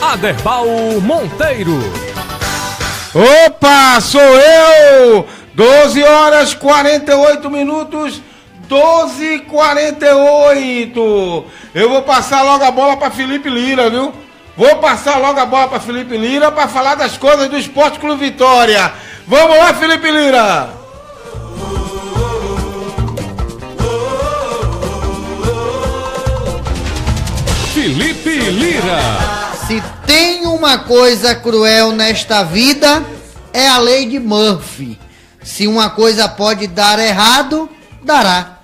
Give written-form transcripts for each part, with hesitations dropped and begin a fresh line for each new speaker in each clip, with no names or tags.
Aderbal Monteiro.
Opa, sou eu! 12 horas 48 minutos, 12h48. Eu vou passar logo a bola para Felipe Lira, viu? Vou passar logo a bola para Felipe Lira para falar das coisas do Esporte Clube Vitória. Vamos lá, Felipe Lira!
Felipe Lira.
Se tem uma coisa cruel nesta vida, é a lei de Murphy. Se uma coisa pode dar errado, dará.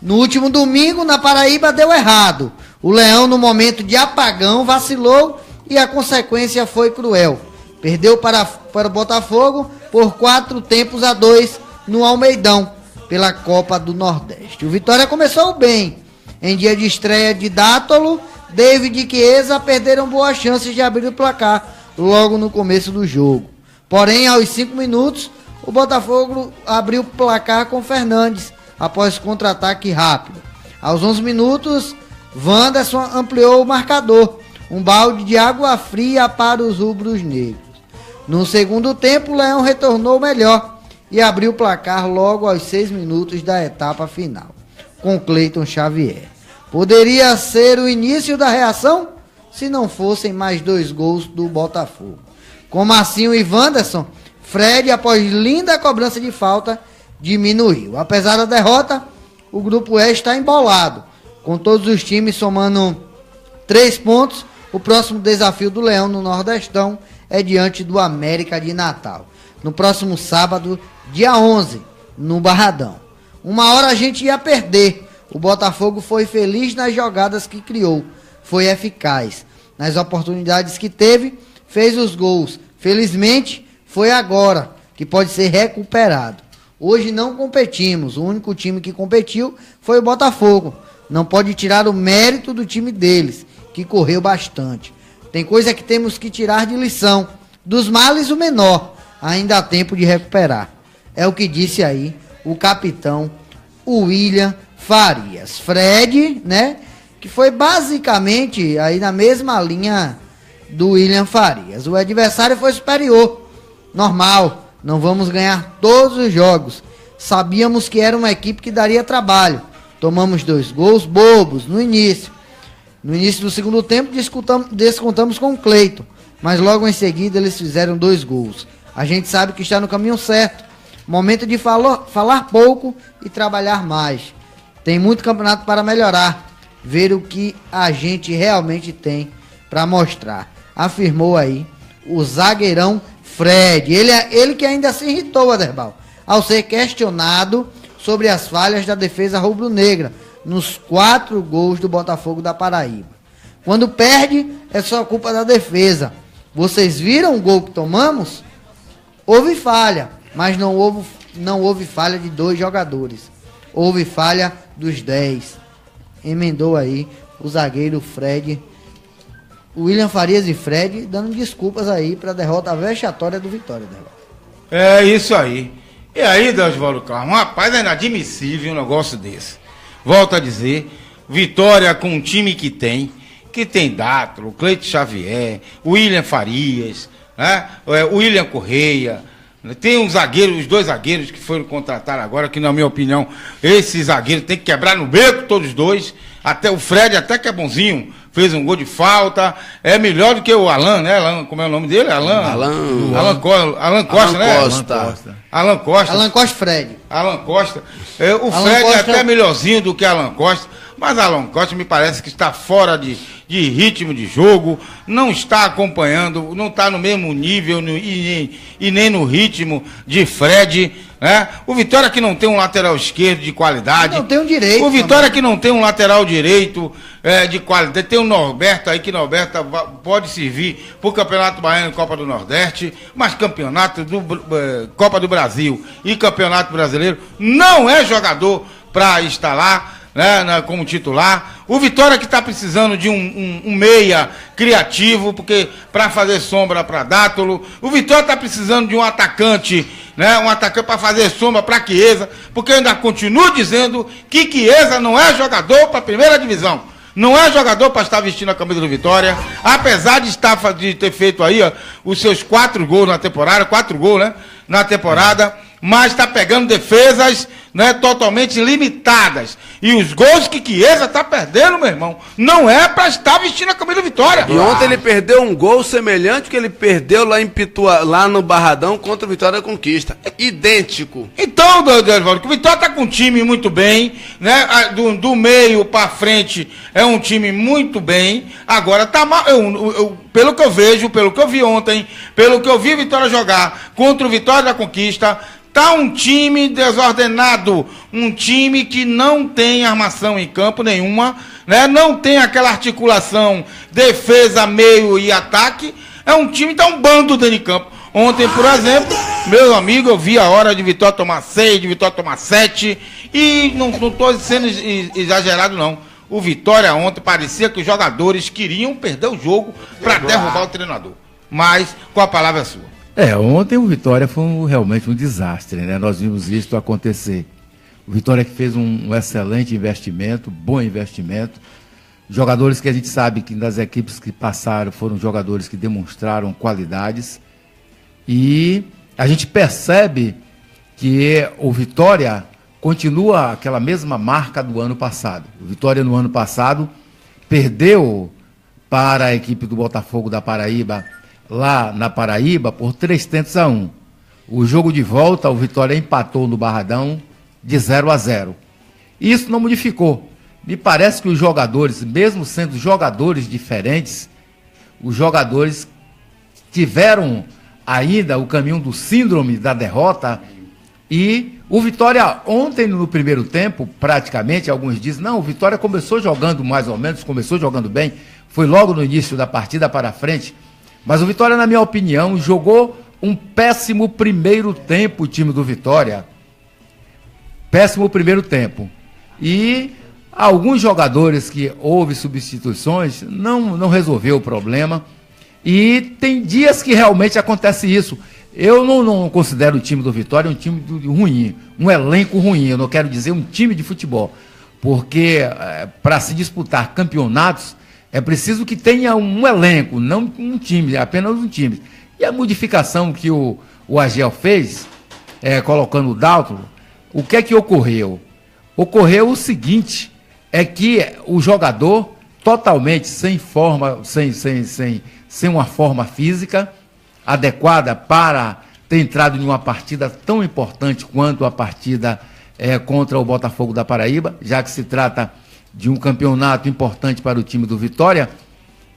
No último domingo, na Paraíba, deu errado. O Leão, no momento de apagão, vacilou e a consequência foi cruel. Perdeu para o Botafogo por 4-2 no Almeidão, pela Copa do Nordeste. O Vitória começou bem. Em dia de estreia de Dátolo, David e Chiesa perderam boas chances de abrir o placar logo no começo do jogo. Porém, aos 5 minutos, o Botafogo abriu o placar com Fernandes, após contra-ataque rápido. Aos 11 minutos, Wanderson ampliou o marcador, um balde de água fria para os rubros-negros. No segundo tempo, o Leão retornou melhor e abriu o placar logo aos 6 minutos da etapa final, com Cleiton Xavier. Poderia ser o início da reação se não fossem mais 2 gols do Botafogo. Com Marcinho e Wanderson, Fred, após linda cobrança de falta, diminuiu. Apesar da derrota, o Grupo E está embolado, com todos os times somando 3 pontos. O próximo desafio do Leão no Nordestão é diante do América de Natal, no próximo sábado, dia 11, no Barradão. Uma hora a gente ia perder. O Botafogo foi feliz nas jogadas que criou, foi eficaz. Nas oportunidades que teve, fez os gols. Felizmente, foi agora que pode ser recuperado. Hoje não competimos, o único time que competiu foi o Botafogo. Não pode tirar o mérito do time deles, que correu bastante. Tem coisa que temos que tirar de lição. Dos males o menor, ainda há tempo de recuperar. É o que disse aí o capitão William Farias. Fred, né, que foi basicamente aí na mesma linha do William Farias. O adversário foi superior, normal, não vamos ganhar todos os jogos. Sabíamos que era uma equipe que daria trabalho. Tomamos 2 gols bobos no início. No início do segundo tempo descontamos com o Cleiton, mas logo em seguida eles fizeram 2 gols. A gente sabe que está no caminho certo. Momento de falar pouco e trabalhar mais. Tem muito campeonato para melhorar. Ver o que a gente realmente tem para mostrar. Afirmou aí o zagueirão Fred. Ele que ainda se irritou, Aderbal, ao ser questionado sobre as falhas da defesa rubro-negra nos 4 gols do Botafogo da Paraíba. Quando perde, é só culpa da defesa. Vocês viram o gol que tomamos? Houve falha, mas não houve falha de 2 jogadores. Houve falha dos 10. Emendou aí o zagueiro Fred. William Farias e Fred dando desculpas aí para a derrota vexatória do Vitória.
É isso aí. E aí, Deusvaldo Carmo, rapaz, é inadmissível um negócio desse. Volto a dizer, Vitória com um time que tem Dátolo, Cleiton Xavier, William Farias, né? William Correia. Tem um zagueiro, os 2 zagueiros que foram contratar agora, que na minha opinião, esse zagueiro tem que quebrar no beco, todos 2. Até o Fred, até que é bonzinho, fez um gol de falta. É melhor do que o Alan, né? Alan, como é o nome dele? Alan Costa, né? Alan Costa Fred. Alan Costa. O Alan Fred Costa é até melhorzinho do que Alan Costa, mas Alan Costa me parece que está fora de ritmo de jogo, não está acompanhando, não está no mesmo nível e nem no ritmo de Fred, né? O Vitória que não tem um lateral esquerdo de qualidade.
Não tem um direito.
O Vitória que não tem um lateral direito de qualidade. Tem o Norberto aí, que Norberto pode servir para o Campeonato Baiano e Copa do Nordeste, mas Campeonato Copa do Brasil e Campeonato Brasileiro não é jogador para estar lá, né, como titular. O Vitória que está precisando de um meia criativo, porque para fazer sombra para Dátolo. O Vitória está precisando de um atacante, né, um atacante para fazer sombra para Chiesa, porque eu ainda continuo dizendo que Chiesa não é jogador para a primeira divisão. Não é jogador para estar vestindo a camisa do Vitória, apesar de ter feito aí, ó, os seus 4 gols na temporada, 4 gols, né, na temporada, mas está pegando defesas, né, totalmente limitadas. E os gols que Chiesa está perdendo, meu irmão, não é para estar vestindo a camisa do Vitória.
E ontem ele perdeu um gol semelhante que ele perdeu lá em Pitua, lá no Barradão contra o Vitória da Conquista. É idêntico.
Então, Oswaldo, o Vitória está com um time muito bem, né? Do meio para frente é um time muito bem. Agora tá mal. Pelo que eu vejo, pelo que eu vi ontem, pelo que eu vi Vitória jogar contra o Vitória da Conquista, tá um time desordenado, um time que não tem armação em campo nenhuma, né? Não tem aquela articulação defesa, meio e ataque. É um time, tá um bando dentro de campo. Ontem, por exemplo, meu amigo, eu vi a hora de Vitória tomar 6, de Vitória tomar 7, e não estou sendo exagerado, não. O Vitória ontem parecia que os jogadores queriam perder o jogo para derrubar o treinador. Mas, com a palavra sua.
Ontem o Vitória foi realmente um desastre, né? Nós vimos isso acontecer. O Vitória que fez um excelente investimento, bom investimento. Jogadores que a gente sabe que das equipes que passaram foram jogadores que demonstraram qualidades. E a gente percebe que o Vitória continua aquela mesma marca do ano passado. O Vitória no ano passado perdeu para a equipe do Botafogo da Paraíba, lá na Paraíba, por 3-1. O jogo de volta, o Vitória empatou no Barradão de 0-0. Isso não modificou. Me parece que os jogadores, mesmo sendo jogadores diferentes, os jogadores tiveram ainda o caminho do síndrome da derrota. E o Vitória ontem no primeiro tempo, praticamente, alguns dizem, não, o Vitória começou jogando mais ou menos, começou jogando bem, foi logo no início da partida para frente. Mas o Vitória, na minha opinião, jogou um péssimo primeiro tempo, o time do Vitória. Péssimo primeiro tempo. E alguns jogadores que houve substituições não resolveu o problema. E tem dias que realmente acontece isso. Eu não considero o time do Vitória um time ruim, um elenco ruim. Eu não quero dizer um time de futebol. Porque para se disputar campeonatos, é preciso que tenha um elenco, não um time, apenas um time. E a modificação que o Agel fez, colocando o Daltro, o que é que ocorreu? Ocorreu o seguinte, é que o jogador, totalmente sem forma, sem uma forma física adequada para ter entrado em uma partida tão importante quanto a partida contra o Botafogo da Paraíba, já que se trata de um campeonato importante para o time do Vitória.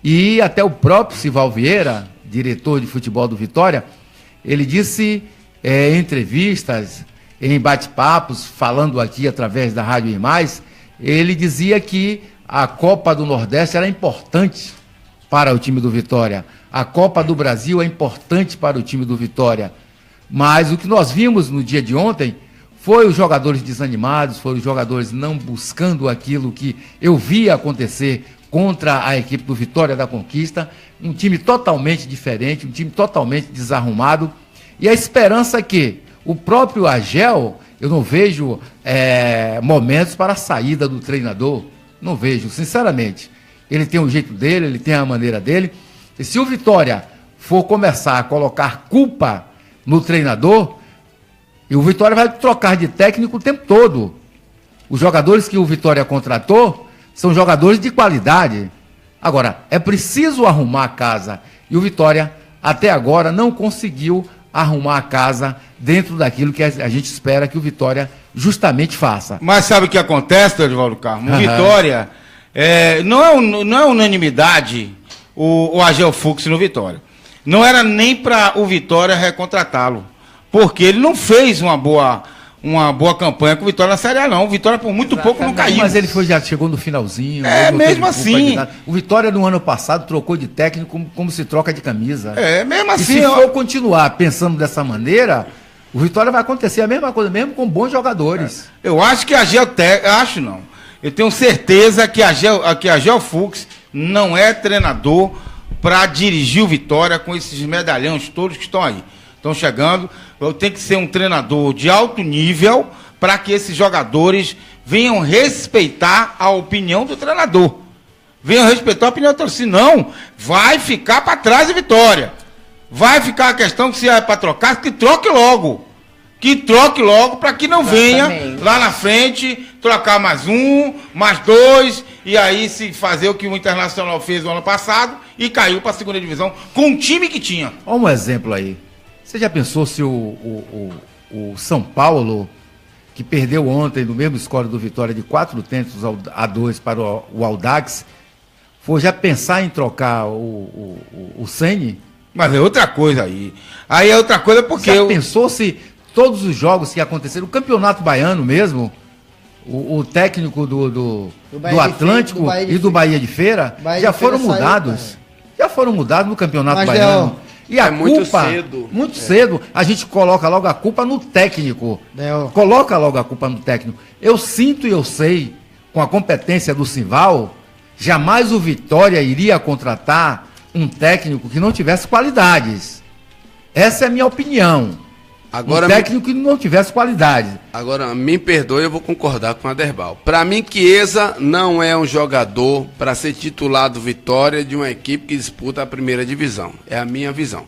E até o próprio Sival Vieira, diretor de futebol do Vitória, ele disse em entrevistas, em bate-papos, falando aqui através da Rádio Imais, ele dizia que a Copa do Nordeste era importante para o time do Vitória. A Copa do Brasil é importante para o time do Vitória. Mas o que nós vimos no dia de ontem foi os jogadores desanimados, foram os jogadores não buscando aquilo que eu via acontecer contra a equipe do Vitória da Conquista. Um time totalmente diferente, um time totalmente desarrumado. E a esperança é que o próprio Agel, eu não vejo momentos para a saída do treinador. Não vejo, sinceramente. Ele tem o jeito dele, ele tem a maneira dele. E se o Vitória for começar a colocar culpa no treinador, e o Vitória vai trocar de técnico o tempo todo. Os jogadores que o Vitória contratou são jogadores de qualidade. Agora, é preciso arrumar a casa. E o Vitória, até agora, não conseguiu arrumar a casa dentro daquilo que a gente espera que o Vitória justamente faça.
Mas sabe o que acontece, Dorivaldo Carmo? O Vitória, não é unanimidade o Agel Fux no Vitória. Não era nem para o Vitória recontratá-lo, porque ele não fez uma boa campanha com o Vitória na Série A, não. O Vitória, por muito pouco, não caiu.
Mas ele já chegou no finalzinho.
Mesmo assim.
O Vitória, no ano passado, trocou de técnico como se troca de camisa.
Mesmo assim.
E se for continuar pensando dessa maneira, o Vitória vai acontecer a mesma coisa, mesmo com bons jogadores.
Eu acho que acho não. Eu tenho certeza que Agel Fux não é treinador para dirigir o Vitória com esses medalhões todos que estão aí. Estão chegando. Tem que ser um treinador de alto nível para que esses jogadores venham respeitar a opinião do treinador. Venham respeitar a opinião da torcida. Não, vai ficar para trás a Vitória. Vai ficar a questão que se é para trocar, que troque logo. Que troque logo para que não venha lá na frente trocar mais um, mais dois, e aí se fazer o que o Internacional fez no ano passado e caiu para a segunda divisão com o time que tinha.
Olha um exemplo aí. Você já pensou se o São Paulo, que perdeu ontem no mesmo score do Vitória de 4-2 para o Audax, for já pensar em trocar o Ceni?
Mas é outra coisa aí. Aí é outra coisa porque...
Já pensou se todos os jogos que aconteceram, o Campeonato Baiano mesmo, o técnico do Atlântico e do Bahia de Feira já foram mudados. Já foram mudados no Campeonato Baiano. E a culpa, muito cedo, a gente coloca logo a culpa no técnico. Coloca logo a culpa no técnico. Eu sinto e eu sei, com a competência do Simval, jamais o Vitória iria contratar um técnico que não tivesse qualidades. Essa é a minha opinião.
Agora,
um técnico que não tivesse qualidade.
Agora, me perdoe, eu vou concordar com a Aderbal. Para mim, Chiesa não é um jogador para ser titular do Vitória de uma equipe que disputa a primeira divisão. É a minha visão.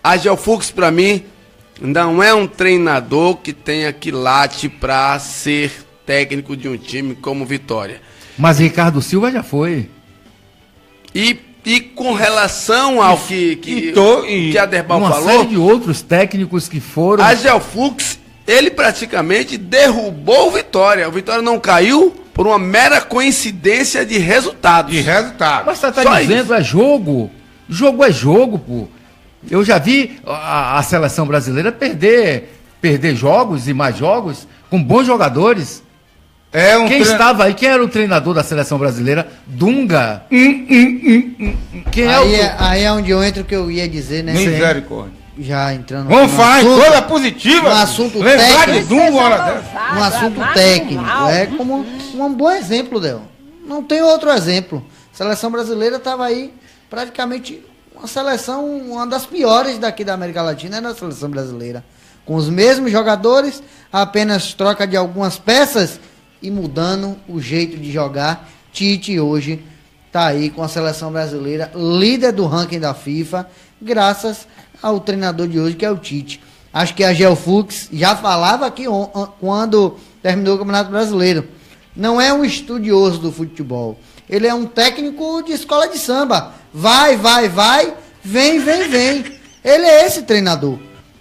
Agel Fux, para mim, não é um treinador que tenha quilate para ser técnico de um time como Vitória.
Mas Ricardo Silva já foi.
E com relação ao que a Aderbal falou...
Uma série de outros técnicos que foram...
Agel Fux, ele praticamente derrubou o Vitória. O Vitória não caiu por uma mera coincidência de resultados.
Mas você está dizendo, isso é jogo. Jogo é jogo, pô. Eu já vi a seleção brasileira perder jogos e mais jogos com bons jogadores. Estava aí? Quem era o treinador da seleção brasileira? Dunga.
Aí é onde eu entro que eu ia dizer, né?
Misericórdia.
Já entrando...
Vamos falar em coisa positiva.
Um assunto
lembrar
técnico.
De Dunga,
um assunto técnico. É como um bom exemplo, Del. Não tem outro exemplo. A seleção brasileira estava aí praticamente uma seleção, uma das piores daqui da América Latina, é na seleção brasileira. Com os mesmos jogadores, apenas troca de algumas peças e mudando o jeito de jogar. Tite hoje está aí com a seleção brasileira, líder do ranking da FIFA, graças ao treinador de hoje, que é o Tite. Acho que a Agel Fux já falava aqui quando terminou o Campeonato Brasileiro. Não é um estudioso do futebol. Ele é um técnico de escola de samba. Vai, vem. Ele é esse treinador.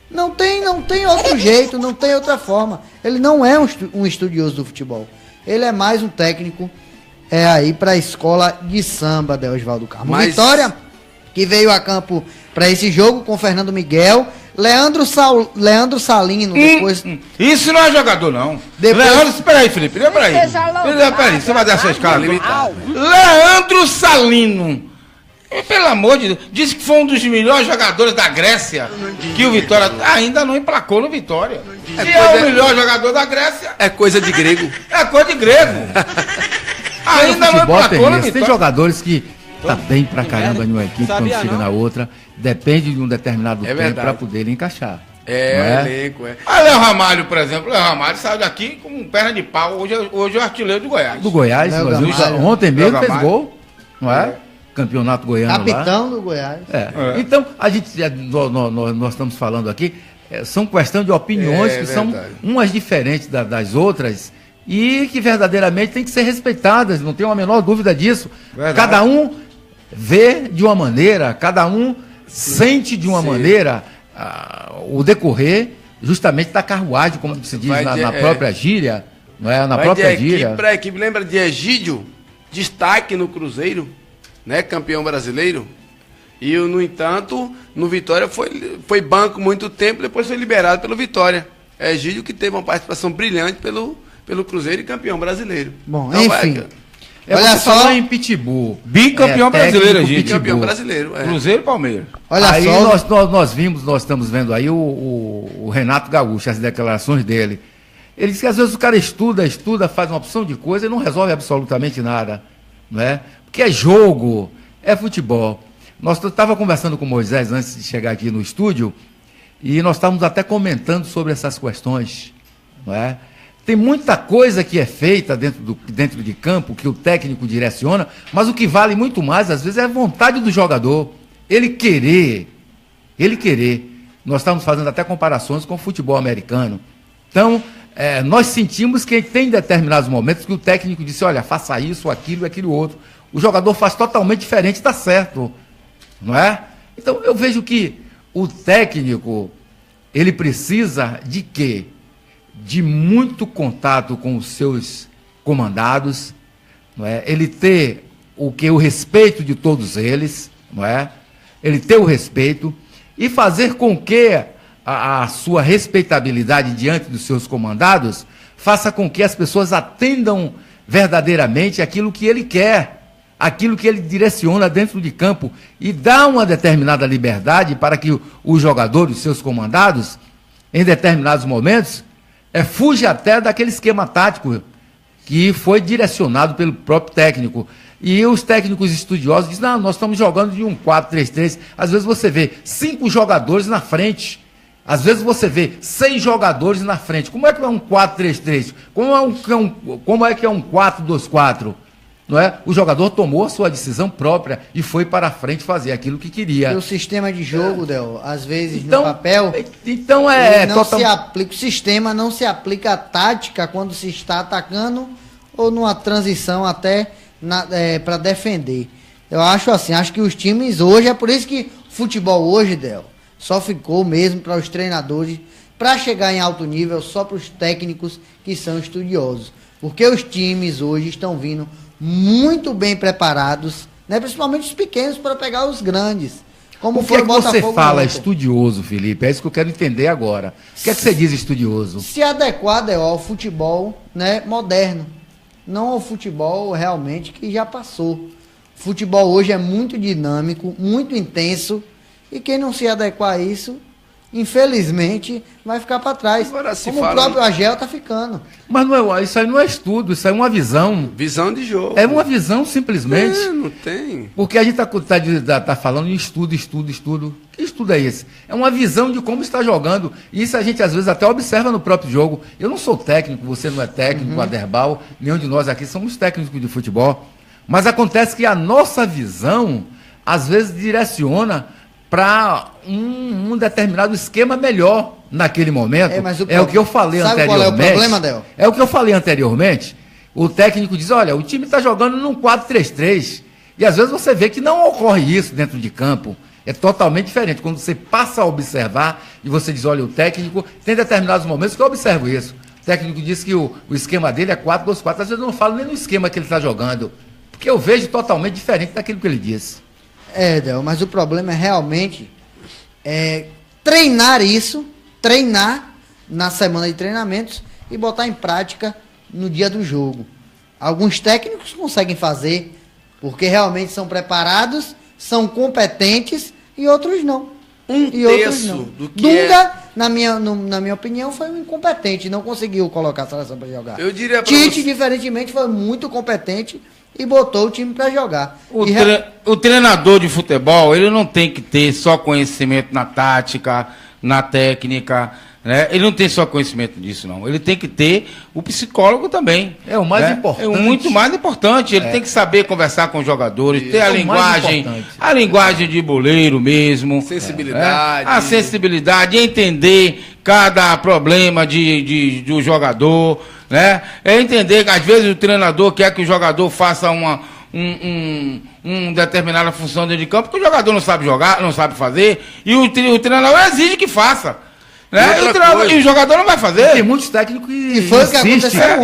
Não tem outro jeito, não tem outra forma. Ele não é um estudioso do futebol. Ele é mais um técnico aí para a escola de samba, Oswaldo Carmo. Vitória, que veio a campo para esse jogo com Fernando Miguel, Leandro Salino, depois...
Isso não é jogador, não. Leandro, espera aí, Felipe, peraí, você vai dar sua escala limitada. Leandro Salino. Pelo amor de Deus, disse que foi um dos melhores jogadores da Grécia, que o Vitória ainda não emplacou no Vitória. O melhor jogador da Grécia.
É coisa de grego.
É coisa de grego. Ainda não emplacou no Vitória.
Tem jogadores que tá bem pra caramba em uma equipe, quando chega na outra, depende de um determinado tempo para poder encaixar.
Elenco.
Léo Ramalho, por exemplo. Léo Ramalho saiu daqui com perna de pau. Hoje é o artilheiro do Goiás.
Do Goiás, ontem mesmo fez gol, não é? Campeonato goiano
Capitão
lá.
Do Goiás.
Então, nós estamos falando aqui, são questão de opiniões que são umas diferentes das outras e que verdadeiramente têm que ser respeitadas, não tenho a menor dúvida disso. Verdade. Cada um vê de uma maneira, cada um sente de uma maneira o decorrer justamente da carruagem, como se diz na própria gíria, não é? Na própria gíria.
Para a equipe, lembra de Egídio? Destaque no Cruzeiro, né, campeão brasileiro, e no entanto, no Vitória foi banco muito tempo, depois foi liberado pelo Vitória. É Egídio que teve uma participação brilhante pelo Cruzeiro e campeão brasileiro.
Bom, então, enfim.
Olha só em Pitbull.
Bicampeão brasileiro, Egídio.
Bicampeão brasileiro.
Cruzeiro e Palmeiras.
Olha aí só. Nós estamos vendo aí o Renato Gaúcho, as declarações dele. Ele diz que às vezes o cara estuda, faz uma opção de coisa e não resolve absolutamente nada, não é? Porque é jogo, é futebol. Nós estávamos conversando com o Moisés antes de chegar aqui no estúdio e nós estávamos até comentando sobre essas questões, não é? Tem muita coisa que é feita dentro de campo, que o técnico direciona, mas o que vale muito mais, às vezes, é a vontade do jogador. Ele querer. Nós estamos fazendo até comparações com o futebol americano. Então, nós sentimos que tem determinados momentos que o técnico disse, olha, faça isso, aquilo e aquilo outro. O jogador faz totalmente diferente, está certo. Não é? Então, eu vejo que o técnico, ele precisa de quê? De muito contato com os seus comandados, não é? Ele ter o respeito de todos eles, não é? Ele ter o respeito e fazer com que a sua respeitabilidade diante dos seus comandados faça com que as pessoas atendam verdadeiramente aquilo que ele quer, aquilo que ele direciona dentro de campo e dá uma determinada liberdade para que os jogadores, os seus comandados, em determinados momentos, fuja até daquele esquema tático que foi direcionado pelo próprio técnico. E os técnicos estudiosos dizem, não, nós estamos jogando de um 4-3-3. Às vezes você vê 5 jogadores na frente. Às vezes você vê 6 jogadores na frente. Como é que é um 4-3-3? Como é que é um 4-2-4? Não é? O jogador tomou a sua decisão própria e foi para a frente fazer aquilo que queria.
E o sistema de jogo, Del, às vezes no papel,
então
se aplica, o sistema não se aplica à tática quando se está atacando ou numa transição até para defender. Eu acho assim, acho que os times hoje, é por isso que o futebol hoje, Del, só ficou mesmo para os treinadores, para chegar em alto nível, só para os técnicos que são estudiosos. Porque os times hoje estão vindo muito bem preparados, né? Principalmente os pequenos, para pegar os grandes. Como
o que é que você fala estudioso, Felipe? É isso que eu quero entender agora. O que é que você diz estudioso?
Se adequar ao futebol, né, moderno, não ao futebol realmente que já passou. O futebol hoje é muito dinâmico, muito intenso, e quem não se adequar a isso, infelizmente, vai ficar para trás.
Agora,
como o próprio Agel está ficando.
Mas isso aí não é estudo, isso aí é uma visão.
Visão de jogo.
É uma visão, simplesmente.
Não tem.
Porque a gente tá falando em estudo. Que estudo é esse? É uma visão de como está jogando. E isso a gente, às vezes, até observa no próprio jogo. Eu não sou técnico, você não é técnico, Aderbal, nenhum de nós aqui somos técnicos de futebol. Mas acontece que a nossa visão, às vezes, direciona para um determinado esquema melhor naquele momento. É o que eu falei anteriormente. Sabe qual é o problema, Del? É o que eu falei anteriormente. O técnico diz, olha, o time está jogando num 4-3-3. E às vezes você vê que não ocorre isso dentro de campo. É totalmente diferente. Quando você passa a observar e você diz, olha, o técnico, tem determinados momentos que eu observo isso. O técnico diz que o esquema dele é 4-2-4. Às vezes eu não falo nem no esquema que ele está jogando. Porque eu vejo totalmente diferente daquilo que ele disse.
Del, mas o problema é realmente treinar na semana de treinamentos e botar em prática no dia do jogo. Alguns técnicos conseguem fazer, porque realmente são preparados, são competentes, e outros não.
Do que
Dunga, na minha opinião, foi um incompetente, não conseguiu colocar a seleção para jogar.
Eu diria
Tite, diferentemente, foi muito competente e botou o time para jogar.
O treinador de futebol, ele não tem que ter só conhecimento na tática, na técnica, né? Ele não tem só conhecimento disso, não. Ele tem que ter o psicólogo também.
É o mais importante.
É muito mais importante. Ele tem que saber conversar com os jogadores, ter a linguagem de boleiro mesmo.
Sensibilidade.
A sensibilidade, entender cada problema do jogador, né? É entender que às vezes o treinador quer que o jogador faça uma determinada função dentro de campo, porque o jogador não sabe jogar, não sabe fazer, e o treinador exige que faça. Né? E o jogador não vai fazer.
Tem muitos técnicos que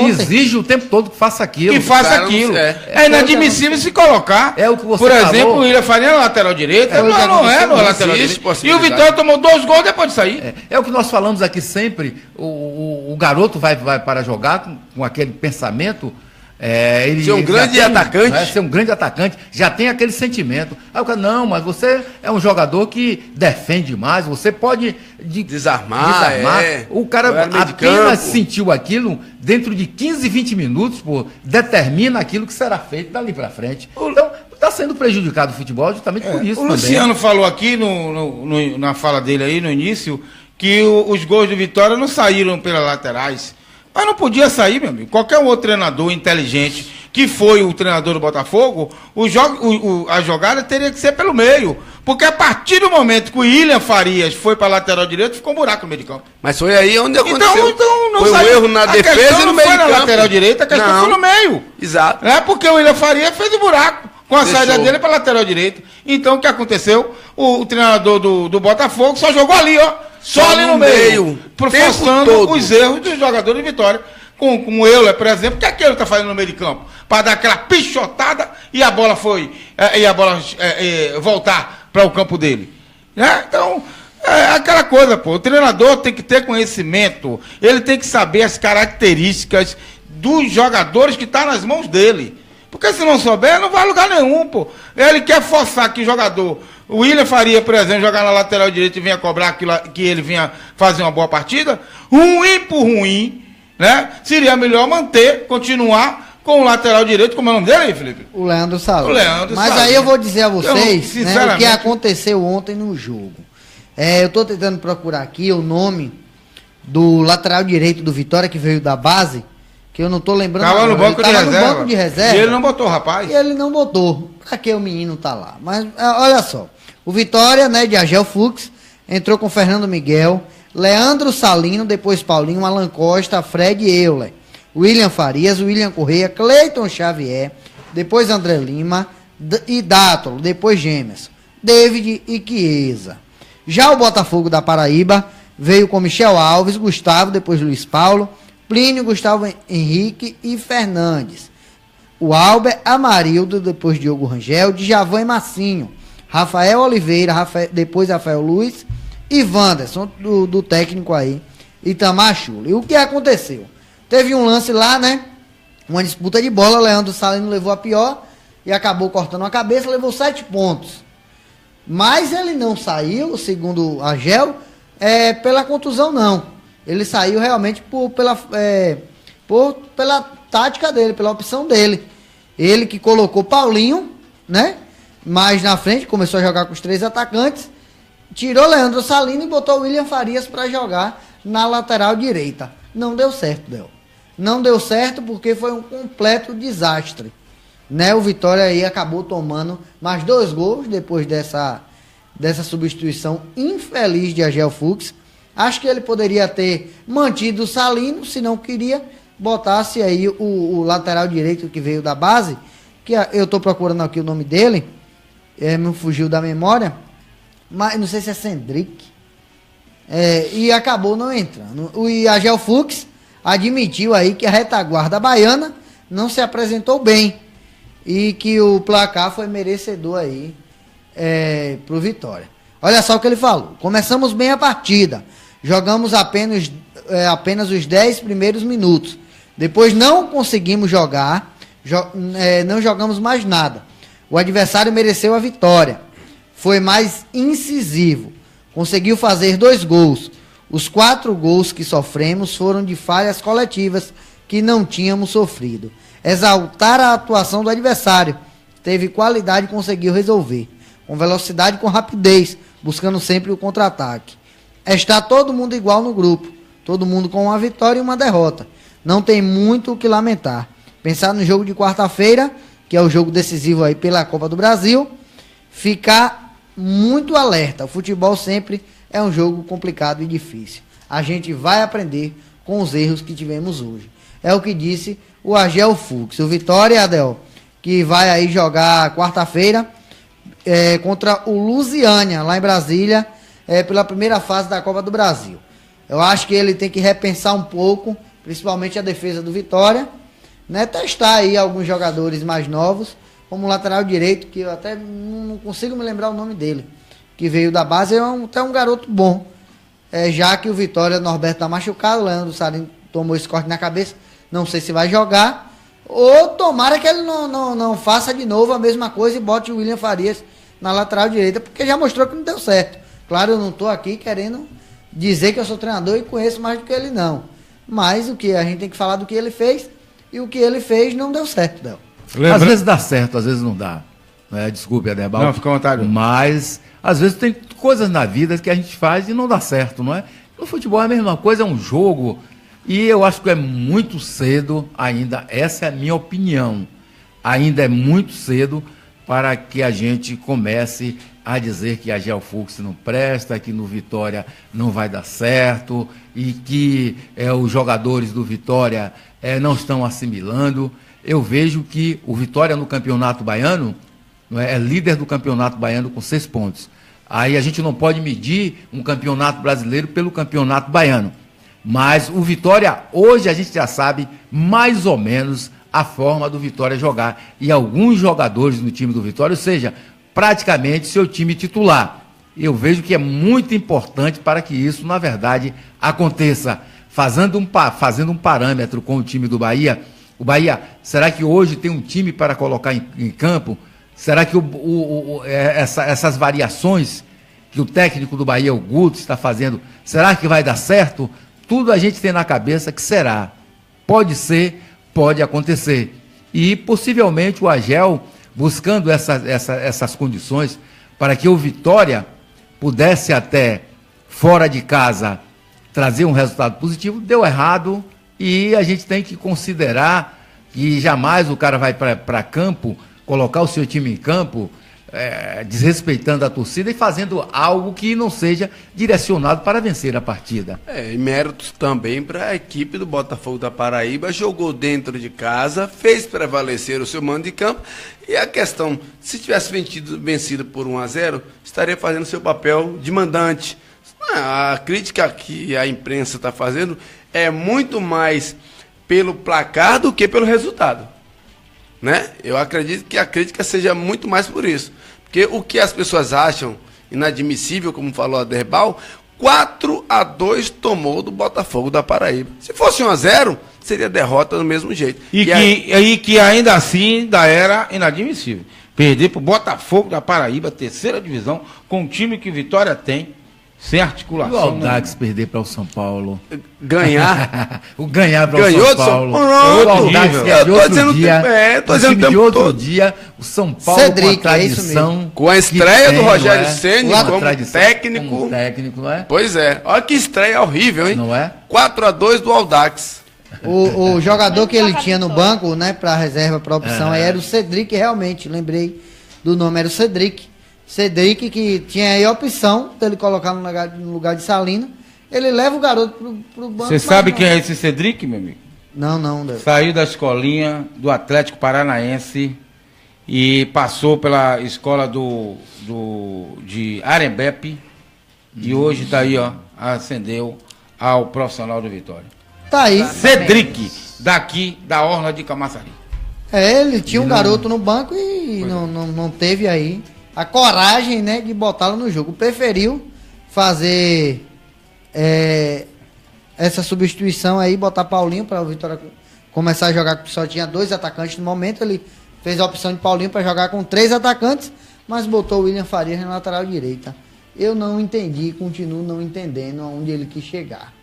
exigem o tempo todo que faça aquilo.
Que faça aquilo. É inadmissível se colocar.
É o que você
Por
falou.
exemplo, o William Faria no lateral direito. Não é no lateral direito. E o Vitória tomou 2 gols depois de sair.
É o que nós falamos aqui sempre. O garoto vai para jogar com aquele pensamento. Ele
ser um grande atacante.
Ser um grande atacante, já tem aquele sentimento. Aí o cara, não, mas você é um jogador que defende mais, você pode
desarmar.
O cara apenas sentiu aquilo, dentro de 15, 20 minutos, determina aquilo que será feito dali para frente. Então, está sendo prejudicado o futebol justamente por isso.
O Luciano falou aqui na fala dele aí no início que os gols do Vitória não saíram pelas laterais. Mas não podia sair, meu amigo. Qualquer outro treinador inteligente, que foi o treinador do Botafogo, a jogada teria que ser pelo meio. Porque a partir do momento que o William Farias foi para a lateral direita, ficou um buraco no meio de campo.
Mas foi aí onde aconteceu.
Então não
foi um erro na defesa e no meio de campo. Não foi na
lateral direita, a questão foi no meio.
Exato.
É porque o William Farias fez o buraco com a
Fechou.
saída dele para a lateral direita. Então o que aconteceu? O treinador do Botafogo só jogou ali, ó. Só ali no meio. Forçando os erros dos jogadores de Vitória. Com o Euler, por exemplo, o que é que ele está fazendo no meio de campo? Para dar aquela pichotada e a bola voltar para o campo dele. Né? Então, é aquela coisa, pô. O treinador tem que ter conhecimento, ele tem que saber as características dos jogadores que estão nas mãos dele. Porque se não souber, não vai a lugar nenhum, pô. Ele quer forçar que o jogador, o William Faria, por exemplo, jogar na lateral direita e vinha cobrar que ele vinha fazer uma boa partida, ruim por ruim, né? Seria melhor continuar com o lateral direito, como é o nome dele aí, Felipe?
O Leandro Salles. Mas
Salles.
aí eu vou dizer a vocês,
então,
né, o que aconteceu ontem no jogo. Eu estou tentando procurar aqui o nome do lateral direito do Vitória, que veio da base, que eu não estou lembrando.
Estava no banco
de reserva.
E ele não botou, rapaz.
E ele não botou. Pra que o menino tá lá? Mas olha só. O Vitória, né, de Agel Fux, entrou com Fernando Miguel, Leandro Salino, depois Paulinho, Alan Costa, Fred Euler, William Farias, William Correia, Cleiton Xavier, depois André Lima e Dátolo, depois Gêmeos, David e Chiesa. Já o Botafogo da Paraíba veio com Michel Alves, Gustavo, depois Luiz Paulo, Plínio, Gustavo Henrique e Fernandes. O Albert, Amarildo, depois Diogo Rangel, Djavan e Massinho, Rafael Oliveira, depois Rafael Luiz e Wanderson, do técnico aí, Itamar Chulo. E o que aconteceu? Teve um lance lá, né? Uma disputa de bola, Leandro Salino levou a pior e acabou cortando a cabeça, levou 7 pontos. Mas ele não saiu, segundo a Gel, pela contusão, não. Ele saiu realmente pela tática dele, pela opção dele. Ele que colocou Paulinho, né? Mais na frente, começou a jogar com os 3 atacantes, tirou Leandro Salino e botou William Farias para jogar na lateral direita. Não deu certo, Del. Não deu certo porque foi um completo desastre. Né? O Vitória aí acabou tomando mais 2 gols depois dessa substituição infeliz de Agel Fux. Acho que ele poderia ter mantido o Salino, se não queria, botasse aí o lateral direito que veio da base, que eu estou procurando aqui o nome dele, me fugiu da memória, mas não sei se é Sendrick, e acabou não entrando. O Agel Fux admitiu aí que a retaguarda baiana não se apresentou bem e que o placar foi merecedor aí pro Vitória. Olha só o que ele falou: começamos bem a partida, jogamos apenas os 10 primeiros minutos, depois não conseguimos jogar, não jogamos mais nada. O adversário mereceu a vitória, foi mais incisivo, conseguiu fazer 2 gols. Os 4 gols que sofremos foram de falhas coletivas que não tínhamos sofrido. Exaltar a atuação do adversário, teve qualidade e conseguiu resolver, com velocidade e com rapidez, buscando sempre o contra-ataque. Está todo mundo igual no grupo, todo mundo com uma vitória e uma derrota. Não tem muito o que lamentar. Pensar no jogo de quarta-feira, que é o jogo decisivo aí pela Copa do Brasil, ficar muito alerta. O futebol sempre é um jogo complicado e difícil. A gente vai aprender com os erros que tivemos hoje. É o que disse o Agel Fux. O Vitória, Adel, que vai aí jogar quarta-feira contra o Lusiânia, lá em Brasília, pela primeira fase da Copa do Brasil. Eu acho que ele tem que repensar um pouco, principalmente a defesa do Vitória, né? Testar aí alguns jogadores mais novos, como o lateral direito, que eu até não consigo me lembrar o nome dele, que veio da base, até um garoto bom. Já que o Vitória, Norberto está machucado, o Leandro Salino tomou esse corte na cabeça, não sei se vai jogar, ou tomara que ele não faça de novo a mesma coisa e bote o William Farias na lateral direita, porque já mostrou que não deu certo. Claro, eu não estou aqui querendo dizer que eu sou treinador e conheço mais do que ele, não. Mas o que a gente tem que falar do que ele fez, e o que ele fez não deu certo, Del.
Às vezes dá certo, às vezes não dá. Desculpe, Aderbal.
Não, fica à vontade.
Mas, às vezes tem coisas na vida que a gente faz e não dá certo, não é? No futebol é a mesma coisa, é um jogo. E eu acho que é muito cedo ainda, essa é a minha opinião, ainda é muito cedo para que a gente comece a dizer que a Gelfux não presta, que no Vitória não vai dar certo e que os jogadores do Vitória não estão assimilando. Eu vejo que o Vitória no Campeonato Baiano é líder do Campeonato Baiano com 6 pontos. Aí a gente não pode medir um campeonato brasileiro pelo Campeonato Baiano. Mas o Vitória, hoje a gente já sabe mais ou menos a forma do Vitória jogar. E alguns jogadores no time do Vitória, ou seja, praticamente seu time titular. Eu vejo que é muito importante para que isso, na verdade, aconteça. Fazendo um parâmetro com o time do Bahia. O Bahia, será que hoje tem um time para colocar em campo? Será que essas variações que o técnico do Bahia, o Guto, está fazendo, será que vai dar certo? Tudo a gente tem na cabeça que será. Pode ser, pode acontecer. E possivelmente o Agel, buscando essas condições para que o Vitória pudesse até, fora de casa, trazer um resultado positivo, deu errado e a gente tem que considerar que jamais o cara vai para campo, colocar o seu time em campo, desrespeitando a torcida e fazendo algo que não seja direcionado para vencer a partida.
E méritos também para a equipe do Botafogo da Paraíba, jogou dentro de casa, fez prevalecer o seu mando de campo, e a questão, se tivesse vencido por 1-0, estaria fazendo seu papel de mandante. A crítica que a imprensa está fazendo é muito mais pelo placar do que pelo resultado. Né? Eu acredito que a crítica seja muito mais por isso. Porque o que as pessoas acham inadmissível, como falou a Derbal, 4-2 tomou do Botafogo da Paraíba. Se fosse 1-0, seria derrota do mesmo jeito.
E que ainda assim ainda era inadmissível. Perder para o Botafogo da Paraíba, 3ª divisão, com o time que Vitória tem, sem articulação.
E o Audax perder para o São Paulo.
Ganhar.
Ganhar para o São Paulo.
O
Audax é de outro dia.
De
outro dia. O São Paulo
Cedric,
com a tradição.
Com a estreia do Rogério Ceni como técnico.
Como técnico, não é?
Pois é. Olha que estreia horrível, hein?
Não é?
4-2 do Audax.
O jogador que ele tinha no banco, né, para reserva, para opção, aí era o Cedric, realmente. Lembrei do nome, era o Cedric. Cedric, que tinha aí a opção dele colocar no lugar de Salina. Ele leva o garoto pro banco.
Você sabe quem é esse Cedric, meu amigo?
Não.
Saiu da escolinha do Atlético Paranaense e passou pela escola de Arembepe e hoje está aí, ó, ascendeu ao profissional do Vitória.
Tá aí.
Cedric, daqui da Orla de Camaçari.
Ele tinha um garoto no banco e não teve aí a coragem, né, de botá-lo no jogo. Preferiu fazer essa substituição aí, botar Paulinho para o Vitória começar a jogar, só tinha 2 atacantes no momento. Ele fez a opção de Paulinho para jogar com 3 atacantes, mas botou o William Farias na lateral direita. Eu não entendi, continuo não entendendo aonde ele quis chegar.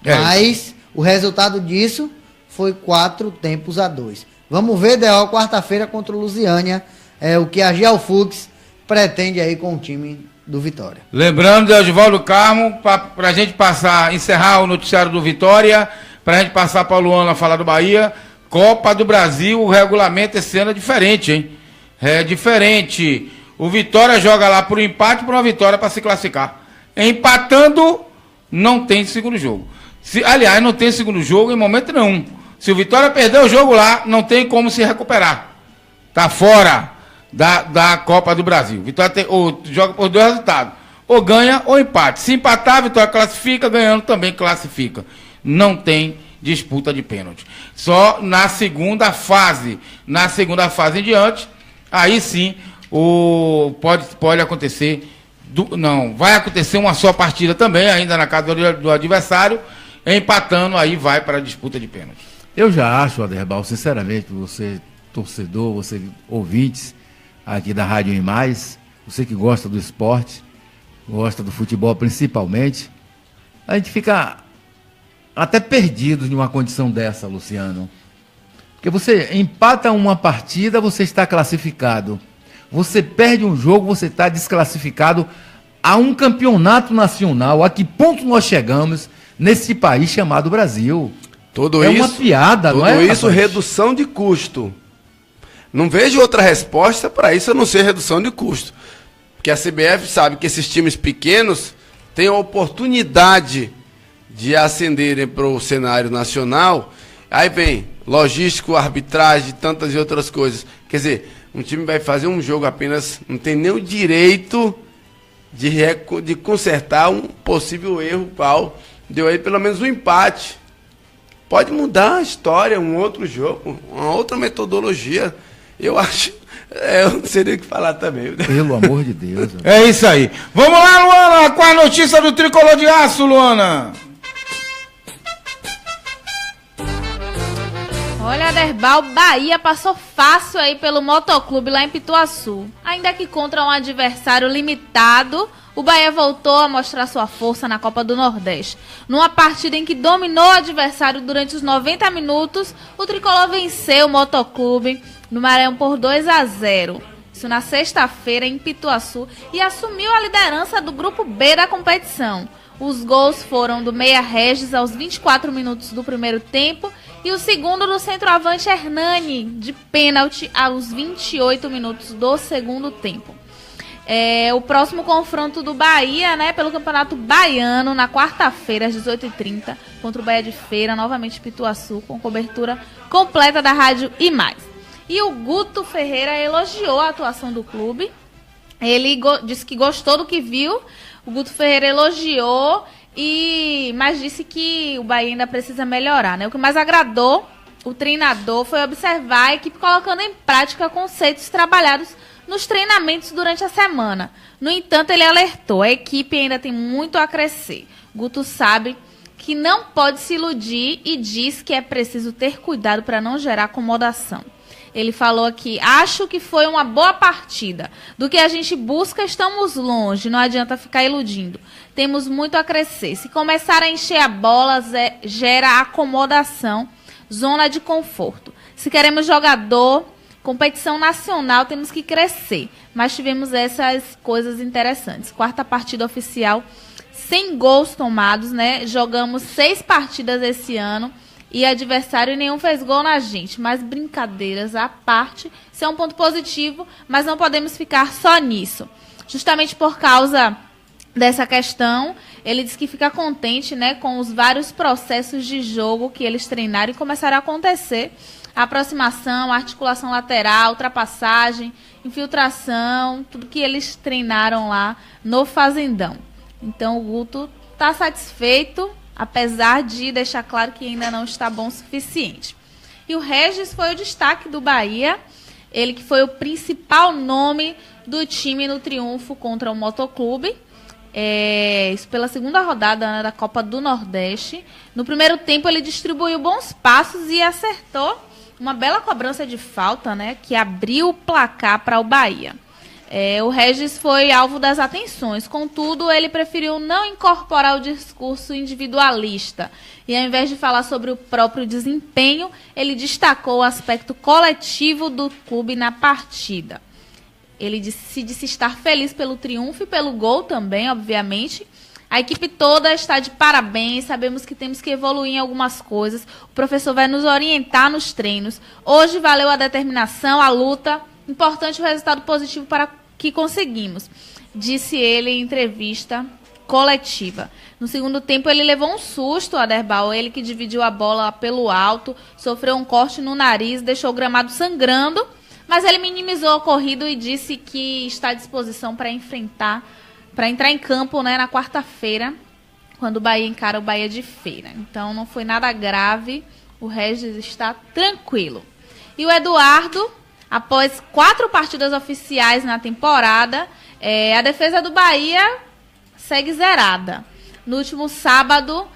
Mas o resultado disso foi 4-2. Vamos ver, Deol, quarta-feira contra o Lusiânia, o que a Gelfux pretende aí com o time do Vitória.
Lembrando, Deusvaldo Carmo, para a gente encerrar o noticiário do Vitória, para a gente passar para o Luana a falar do Bahia, Copa do Brasil, o regulamento esse ano é diferente, hein? É diferente. O Vitória joga lá por empate, por uma vitória para se classificar. Empatando, não tem segundo jogo. Aliás, não tem segundo jogo em momento nenhum. Se o Vitória perder o jogo lá, não tem como se recuperar. Tá fora da Copa do Brasil. Vitória joga por 2 resultados. Ou ganha ou empate. Se empatar, a Vitória classifica, ganhando também classifica. Não tem disputa de pênalti. Só na segunda fase. Na segunda fase em diante, aí sim pode acontecer. Vai acontecer uma só partida também, ainda na casa do adversário. Empatando, aí vai para a disputa de pênalti.
Eu já acho, Aderbal, sinceramente, você torcedor, você ouvintes aqui da Rádio Em Mais, você que gosta do esporte, gosta do futebol principalmente, a gente fica até perdido em uma condição dessa, Luciano. Porque você empata uma partida, você está classificado. Você perde um jogo, você está desclassificado a um campeonato nacional. A que ponto nós chegamos nesse país chamado Brasil.
Tudo
é
isso,
uma piada, não é?
Tudo isso,
rapaz?
redução de custo. Não vejo outra resposta para isso a não ser redução de custo. Porque a CBF sabe que esses times pequenos têm a oportunidade de ascenderem para o cenário nacional. Aí vem logístico, arbitragem, tantas e outras coisas. Quer dizer, um time vai fazer um jogo apenas, não tem nem o direito de consertar um possível erro, qual deu aí pelo menos um empate. Pode mudar a história, um outro jogo, uma outra metodologia. Eu acho, eu não sei nem o que falar também.
Pelo amor de Deus.
É isso aí. Vamos lá, Luana, com a notícia do Tricolor de Aço, Luana.
Olha, Aderbal, Bahia passou fácil aí pelo Motoclube lá em Pituaçu. Ainda que contra um adversário limitado, o Bahia voltou a mostrar sua força na Copa do Nordeste. Numa partida em que dominou o adversário durante os 90 minutos, o Tricolor venceu o Motoclube no Maranhão por 2-0. Isso na sexta-feira em Pituaçu e assumiu a liderança do grupo B da competição. Os gols foram do meia Regis aos 24 minutos do primeiro tempo e o segundo do centroavante Hernani, de pênalti, aos 28 minutos do segundo tempo. O próximo confronto do Bahia, né, pelo Campeonato Baiano, na quarta-feira, às 18h30, contra o Bahia de Feira, novamente Pituaçu, com cobertura completa da rádio e mais. E o Guto Ferreira elogiou a atuação do clube. Ele disse que gostou do que viu. O Guto Ferreira elogiou, mas disse que o Bahia ainda precisa melhorar, né? O que mais agradou o treinador foi observar a equipe colocando em prática conceitos trabalhados nos treinamentos durante a semana. No entanto, ele alertou, a equipe ainda tem muito a crescer. Guto sabe que não pode se iludir e diz que é preciso ter cuidado para não gerar acomodação. Ele falou aqui, acho que foi uma boa partida. Do que a gente busca, estamos longe, não adianta ficar iludindo. Temos muito a crescer. Se começar a encher a bola, gera acomodação, zona de conforto. Se queremos jogador, competição nacional, temos que crescer. Mas tivemos essas coisas interessantes. Quarta partida oficial, 100 gols tomados, né? Jogamos 6 partidas esse ano. E adversário nenhum fez gol na gente. Mas brincadeiras à parte, isso é um ponto positivo, mas não podemos ficar só nisso. Justamente por causa dessa questão, ele disse que fica contente, né, com os vários processos de jogo que eles treinaram e começaram a acontecer. A aproximação, a articulação lateral, ultrapassagem, infiltração, tudo que eles treinaram lá no Fazendão. Então o Guto está satisfeito, apesar de deixar claro que ainda não está bom o suficiente. E o Regis foi o destaque do Bahia, ele que foi o principal nome do time no triunfo contra o Motoclube, isso pela segunda rodada, né, da Copa do Nordeste. No primeiro tempo ele distribuiu bons passos e acertou uma bela cobrança de falta, né, que abriu o placar para o Bahia. O Regis foi alvo das atenções, contudo, ele preferiu não incorporar o discurso individualista. E ao invés de falar sobre o próprio desempenho, ele destacou o aspecto coletivo do clube na partida. Ele disse estar feliz pelo triunfo e pelo gol também, obviamente. A equipe toda está de parabéns, sabemos que temos que evoluir em algumas coisas. O professor vai nos orientar nos treinos. Hoje valeu a determinação, a luta. Importante o resultado positivo para que conseguimos, disse ele em entrevista coletiva. No segundo tempo ele levou um susto, Aderbal, ele que dividiu a bola pelo alto, sofreu um corte no nariz, deixou o gramado sangrando, mas ele minimizou o ocorrido e disse que está à disposição para entrar em campo, né, na quarta-feira, quando o Bahia encara o Bahia de Feira. Então não foi nada grave, o Regis está tranquilo. E o Eduardo, após 4 partidas oficiais na temporada, a defesa do Bahia segue zerada. No último sábado,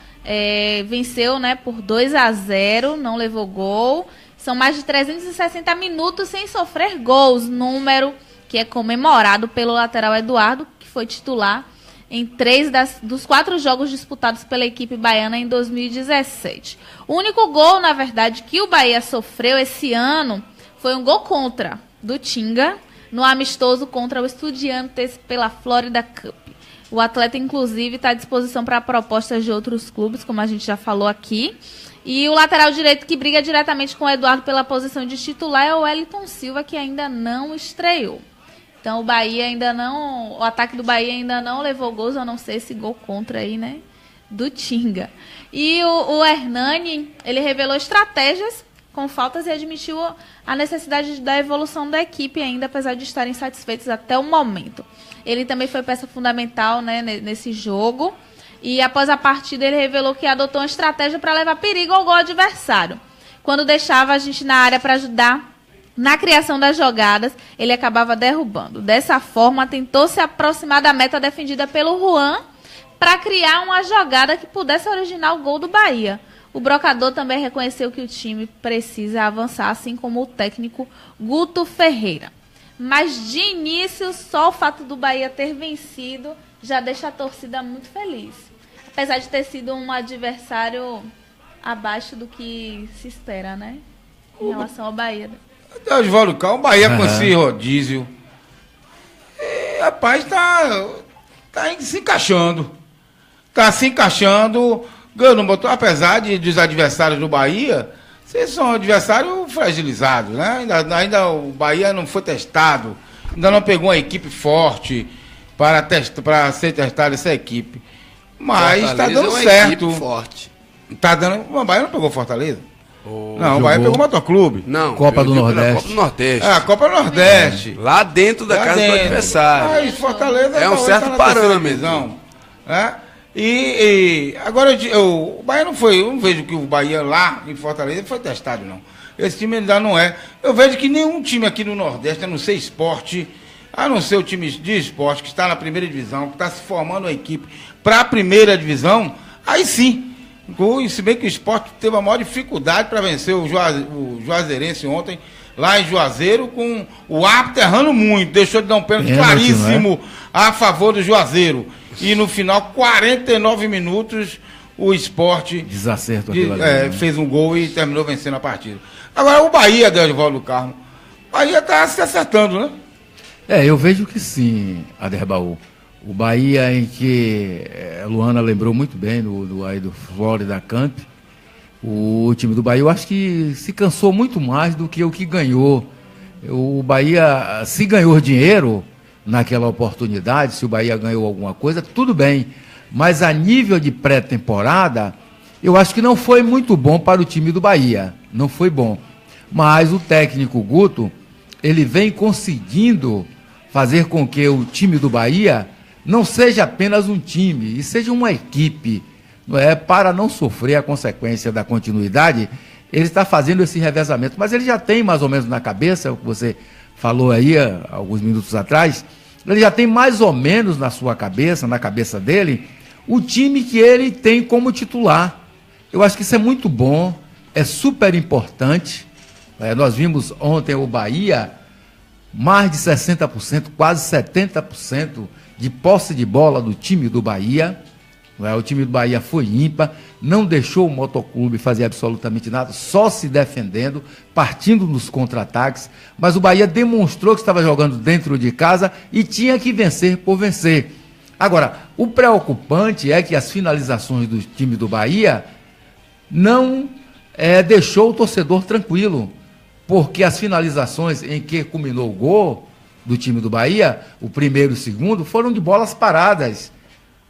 venceu, né, por 2-0, não levou gol. São mais de 360 minutos sem sofrer gols, número que é comemorado pelo lateral Eduardo, que foi titular em 3 dos 4 jogos disputados pela equipe baiana em 2017. O único gol, na verdade, que o Bahia sofreu esse ano foi um gol contra do Tinga, no amistoso contra o Estudiantes pela Florida Cup. O atleta, inclusive, está à disposição para propostas de outros clubes, como a gente já falou aqui. E o lateral direito que briga diretamente com o Eduardo pela posição de titular é o Wellington Silva, que ainda não estreou. Então o ataque do Bahia ainda não levou gols, a não ser esse gol contra aí, né, do Tinga. E o Hernani, ele revelou estratégias com faltas e admitiu a necessidade da evolução da equipe ainda, apesar de estarem satisfeitos até o momento. Ele também foi peça fundamental, né, nesse jogo. E após a partida ele revelou que adotou uma estratégia para levar perigo ao gol adversário. Quando deixava a gente na área para ajudar na criação das jogadas, ele acabava derrubando. Dessa forma, tentou se aproximar da meta defendida pelo Juan para criar uma jogada que pudesse originar o gol do Bahia. O brocador também reconheceu que o time precisa avançar, assim como o técnico Guto Ferreira. Mas de início, só o fato do Bahia ter vencido já deixa a torcida muito feliz. Apesar de ter sido um adversário abaixo do que se espera, né? Em relação ao Bahia.
Oswaldo Carlos, o Bahia com esse rodízio. Rapaz, tá se encaixando. Tá se encaixando. Apesar dos adversários do Bahia, vocês são adversários fragilizados, né? Ainda o Bahia não foi testado. Ainda não pegou uma equipe forte para ser testada essa equipe. Mas está dando certo.
Forte.
Tá dando. O Bahia não pegou Fortaleza? Não, o Bahia pegou o Motoclube.
Não,
Copa do Nordeste.
Copa do Nordeste.
A Copa do Nordeste.
Lá dentro da casa do adversário.
Mas Fortaleza
É um certo parâmetro.
Agora o Bahia não foi. Eu não vejo que o Bahia lá em Fortaleza foi testado, não. Esse time ainda não é. Eu vejo que nenhum time aqui no Nordeste, a não ser esporte, a não ser o time de esporte que está na primeira divisão, que está se formando uma equipe para a primeira divisão, aí sim. Se bem que o esporte teve a maior dificuldade para vencer o Juazeirense ontem, lá em Juazeiro, com o árbitro errando muito, deixou de dar um pênalti claríssimo a favor do Juazeiro. E no final, 49 minutos, o esporte
desacerto
fez um gol e terminou vencendo a partida. Agora o Bahia, Oswaldo Carlos, o Bahia está se acertando, né?
Eu vejo que sim, Aderbaú. O Bahia, em que Luana lembrou muito bem do Florida Camp, o time do Bahia, eu acho que se cansou muito mais do que o que ganhou. O Bahia, se ganhou dinheiro naquela oportunidade, se o Bahia ganhou alguma coisa, tudo bem. Mas a nível de pré-temporada, eu acho que não foi muito bom para o time do Bahia. Não foi bom. Mas o técnico Guto, ele vem conseguindo fazer com que o time do Bahia não seja apenas um time, e seja uma equipe, não é? Para não sofrer a consequência da continuidade, ele está fazendo esse revezamento. Mas ele já tem mais ou menos na cabeça, o que você falou aí alguns minutos atrás, ele já tem mais ou menos na sua cabeça, na cabeça dele, o time que ele tem como titular. Eu acho que isso é muito bom, é super importante. Nós vimos ontem o Bahia, mais de 60%, quase 70%, de posse de bola do time do Bahia. O time do Bahia foi ímpar, não deixou o Motoclube fazer absolutamente nada, só se defendendo, partindo nos contra-ataques, mas o Bahia demonstrou que estava jogando dentro de casa e tinha que vencer por vencer. Agora, o preocupante é que as finalizações do time do Bahia não deixou o torcedor tranquilo, porque as finalizações em que culminou o gol do time do Bahia, o primeiro e o segundo, foram de bolas paradas.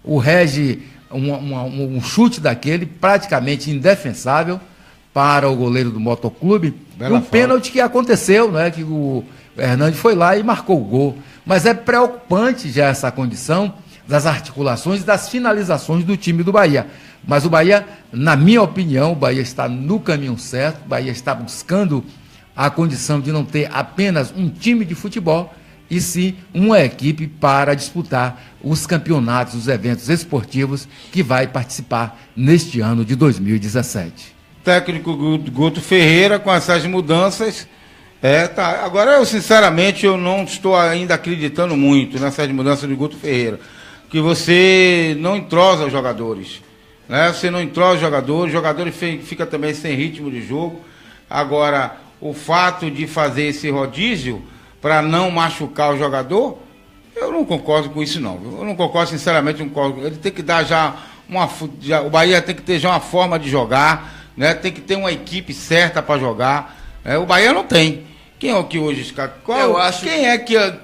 O Regi, um chute daquele praticamente indefensável para o goleiro do Motoclube, um pênalti que aconteceu, né, que o Hernani foi lá e marcou o gol. Mas é preocupante já essa condição das articulações e das finalizações do time do Bahia. Mas o Bahia, na minha opinião, o Bahia está no caminho certo, o Bahia está buscando a condição de não ter apenas um time de futebol, e sim uma equipe para disputar os campeonatos, os eventos esportivos que vai participar neste ano de 2017.
Técnico Guto Ferreira, com essas mudanças, agora eu sinceramente eu não estou ainda acreditando muito nessas mudanças do Guto Ferreira, que você não entrosa os jogadores, né? Você não entrosa os jogadores fica também sem ritmo de jogo. Agora, o fato de fazer esse rodízio para não machucar o jogador, Eu não concordo com isso, não. Eu não concordo, sinceramente, não concordo. Ele tem que dar o Bahia tem que ter já uma forma de jogar, né? Tem que ter uma equipe certa para jogar. O Bahia não tem. Quem é o que hoje escala?